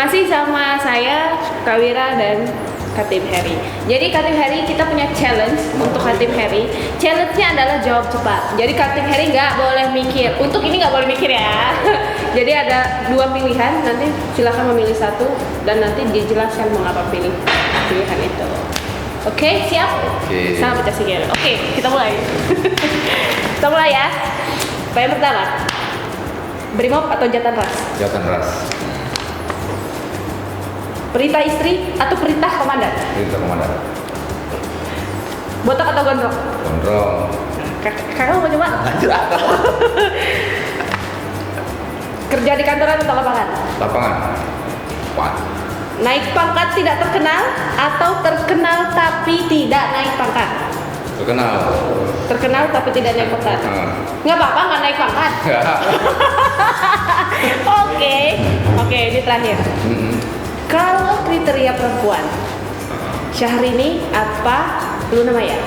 Masih sama saya, Kak Wira dan Katim Heri. Jadi Katim Heri kita punya challenge untuk Katim Heri. Challenge-nya adalah jawab cepat. Jadi Katim Heri nggak boleh mikir. Untuk ini nggak boleh mikir ya. Jadi ada dua pilihan. Nanti silakan memilih satu dan nanti dijelaskan mengapa pilih pilihan itu. Oke, siap? Oke. Sama baca sigil. Oke, kita mulai. Kita mulai ya. Pertanyaan pertama. Brimob atau jantan ras? Jantan ras. Perintah istri atau perintah komandan? Perintah komandan. Botak atau gondrong? Gondrong. Kakak mau coba? Anjir. Kerja di kantoran atau lapangan? Lapangan. Pan. Naik pangkat tidak terkenal atau terkenal tapi tidak naik pangkat? Terkenal. Terkenal tapi tidak naik pangkat. Nggak apa-apa nggak naik pangkat. Oke, ini terakhir. Kalau kriteria perempuan, Syahrini apa Luna Maya?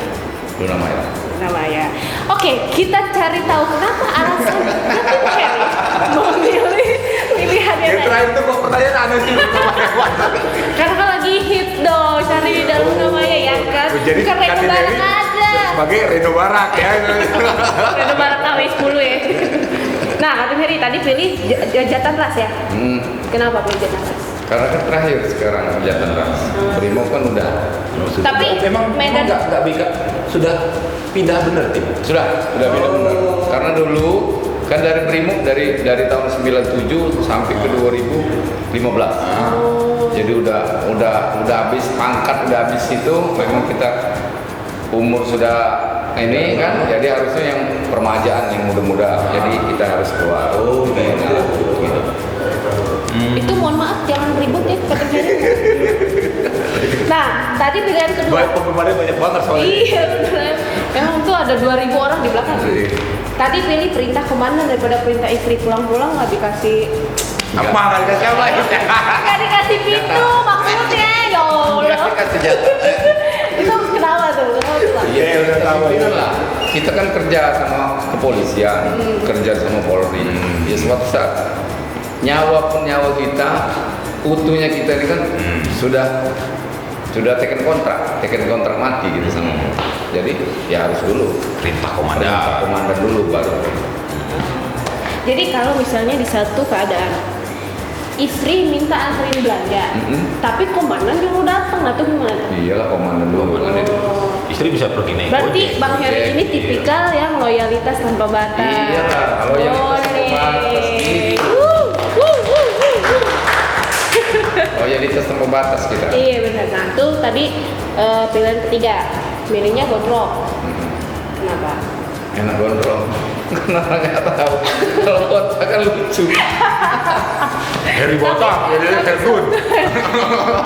Luna Maya. Luna Maya. Oke, kita cari tahu kenapa alasan Katim Heri memilih pilihannya. Yang terakhir itu kok pertanyaan aneh sih. Karena kan lagi hit dong Syahrini dan Luna Maya ya kan? Jadi Bukan Reno Katim Barak Heri aja. sebagai Reno Barak ya. Reno Barak KW 10 ya. Nah, Katim Heri tadi pilih jantan ras ya? Kenapa pilih jantan ras? Karena kan terakhir sekarang jantan ras. Brimob kan udah. Tapi memang Medan nggak bisa sudah pindah bener tim. Sudah beda benar. Karena dulu kan dari Brimob dari tahun 97 sampai ke 2015. Jadi udah habis pangkat, udah habis itu memang kita umur sudah ini kan, jadi harusnya yang permajaan yang muda-muda. Jadi kita harus keluar. Gitu. itu mohon maaf jangan ribut ya Katim Heri. Nah, tadi pilihan kedua. Penggemarnya banyak banget soalnya. Iya benar. Emang tuh ada 2.000 orang di belakang. Tadi pilih perintah komandan daripada perintah istri, pulang-pulang nggak dikasih. Apa nggak dikasih apa? Nggak dikasih pintu maksudnya. Ya Allah. Kasih jatah. Itu kenapa tuh? Iya udah tahu. Pimpinan lah. Kita kan kerja sama kepolisian, kerja sama Polri. Ya suatu saat nyawa kita, utuhnya kita ini kan sudah teken kontrak mati gitu sama. Jadi ya harus dulu Perintah komandan dulu baru. Jadi kalau misalnya di satu keadaan istri minta anterin belanja, tapi komandan dulu datang atau gimana? Iyalah komandan dulu. Istri bisa pergi naik Berarti ojek. Bang Heri ini Iya. tipikal yang loyalitas tanpa batas. Iyalah, kalau yang tanpa batas gitu. Loyalitas tanpa batas kita. Iya benar. Nah tuh tadi pilihan ketiga, milihnya gondrong. Kenapa? Enak gondrong. Kenapa nggak tahu? Kalau botak kan lucu. Heri botak, jadi Hergun.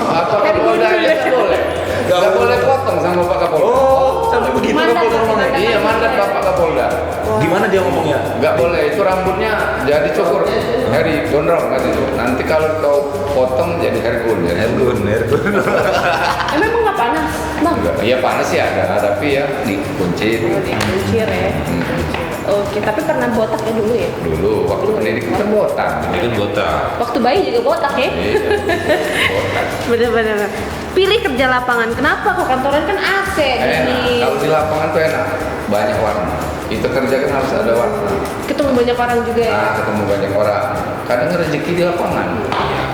Apa Kapolda aja nggak boleh? Nggak boleh potong sama Pak Kapolda. Oh, sampai begitu Mandat, Kapolda ngomongnya. mandat. Iya mandat Bapak Kapolda. Gimana dia ngomongnya? Nggak boleh, itu rambutnya jadi cukur. Heri gondrong katanya. Nanti kalau kau potong jadi Hergun. Hergun. Emang nggak panas? Bang? Enggak, iya panas sih ada, tapi ya dikuncit. Dikuncir ya. Oke, tapi pernah botak ya dulu ya? Dulu waktu pendidikan kan botak. Ini kan botak. Waktu bayi juga botak ya? Iya, botak. Bener-bener. Pilih kerja lapangan. Kenapa? Kok kantoran kan AC Enak. di Kalau di lapangan tuh enak, banyak warna. Itu kerja kan harus ada warna. ketemu banyak orang juga ya. Nah, ketemu banyak orang. Kadang rezeki di lapangan.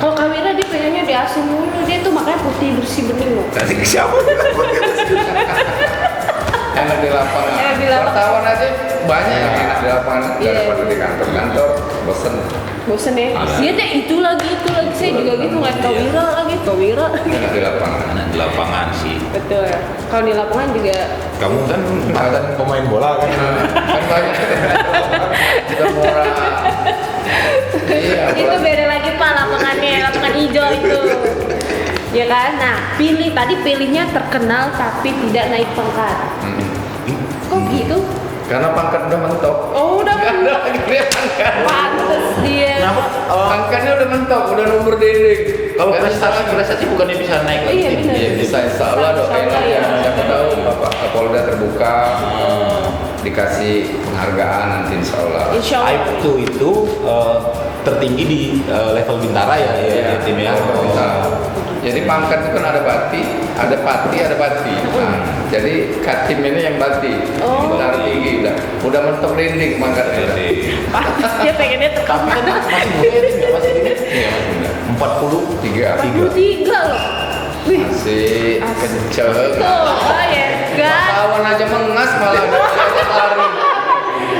Kalau Kak Wira dia pengennya di AC mulu, dia tuh makanya putih bersih bening loh. Nanti ke siapa? Enak di lapangan. Enak di lapangan. Wartawan aja banyak yang enak di lapangan Iya. daripada di kantor bosen. Bosen ya? Dia tuh itu lagi. Saya juga gitu ngeliat Kak Wira lagi. Kak Wira. Enak di lapangan. Anak di lapangan sih. Betul. Kalau di lapangan juga Kamu kan mantan pemain bola kan? Kan banyak. Kita murah. Iya. itu beda lagi Pak lapangannya, lapangan hijau itu. Ya kan? Nah, tadi pilihnya terkenal tapi tidak naik pangkat. Kok gitu? Karena pangkat udah mentok. Oh, udah Nggak ada lagi dia pangkat. pantes dia. Kenapa? Pangkatnya udah mentok, udah nomor dinding. Kalau Nggak bisa lagi. prestasi bukannya bisa naik lagi? Iya, benar. Ya bisa insya Allah doain Insya Allah, aja. ya. Siapa tahu Bapak Kapolda terbuka, dikasih penghargaan nanti insya Allah. Insya Allah. Aibtu itu tertinggi di level bintara ya, ya tim ya. Jadi pangkat itu kan ada pati, ada bati. Nah, jadi Katim ini yang bati, bintara tinggi udah mentok dinding pangkatnya. Dia pengennya Tapi kan masih muda ya, masih muda. Iya, masih muda. 43 loh. Wih, Masih kenceng. oh ya kan. Wartawan aja mengas malah lari.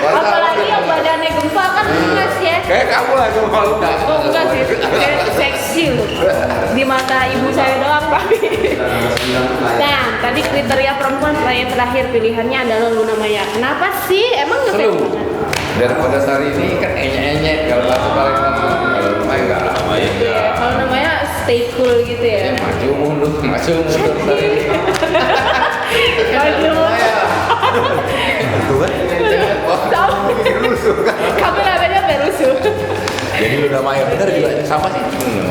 Apalagi yang badannya gempa kan enggak ya. Kayak kamu lah kamu malu dah. Oh enggak sih, kayak seksi loh. Di mata ibu saya doang tapi. Nah, tadi kriteria perempuan pertanyaan terakhir pilihannya adalah Luna Maya. Kenapa sih? Emang ngefans Seru. banget? Daripada Sari ini kan enyek-enyek kalau bahasa Palembang. Kalau rumah enggak. Iya, kalau namanya stay cool gitu ya. Maju mundur Sari. Maju mundur. Itu kan. Kameranya berusuh. Jadi Luna Maya bener juga sama sih.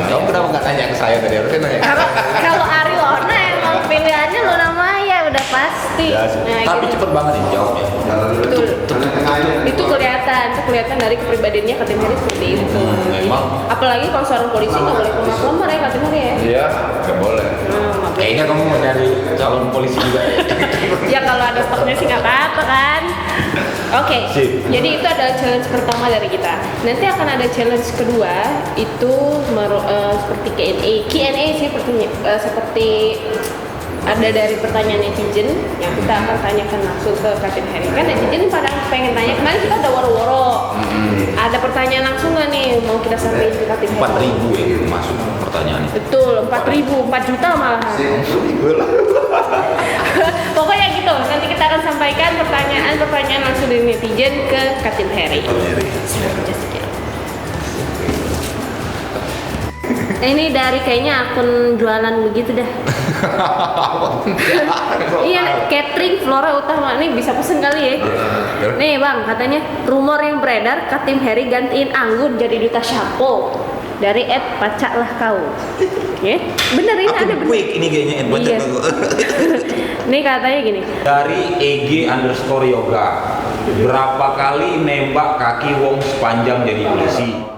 Kamu kenapa nggak nanya ke saya tadi? Harusnya nanya. Kalau Ari Lona emang pilihannya Luna Maya udah pasti. Ya, Nah, tapi gitu. cepet banget nih jawabnya. Betul. Itu kelihatan dari kepribadiannya Katim Heri seperti itu. Memang. Apalagi kalau seorang polisi nggak boleh lemah-lemah ya Katim Heri ya. Iya, nggak boleh. Kayaknya kamu mau nyari calon polisi juga ya. Ya kalau ada stoknya sih nggak apa-apa kan. Oke, Sip. jadi itu adalah challenge pertama dari kita. Nanti akan ada challenge kedua itu seperti Q&A sih seperti ada dari pertanyaan netizen yang kita akan tanyakan langsung ke Katim Heri. Kan netizen pada pengen tanya, kemarin kita udah woro-woro. Ada pertanyaan langsung nggak nih mau kita sampaikan ke Katim Heri? 4.000 ya masuk pertanyaannya. Betul, 4.000, 4 juta malahan. Pokoknya gitu, nanti kita akan sampaikan pertanyaan langsung dari netizen ke Katim Heri. Ini dari kayaknya akun jualan begitu dah. Iya, catering Flora Utama nih bisa pesen kali ya. Nih bang, katanya rumor yang beredar Katim Heri gantiin Anggun jadi duta shampoo dari @pacaklah kau. Ya, bener ini ada bener. Quick ini kayaknya Iya. Nih katanya gini. Dari EG_yoga. Berapa kali nembak kaki wong sepanjang jadi polisi?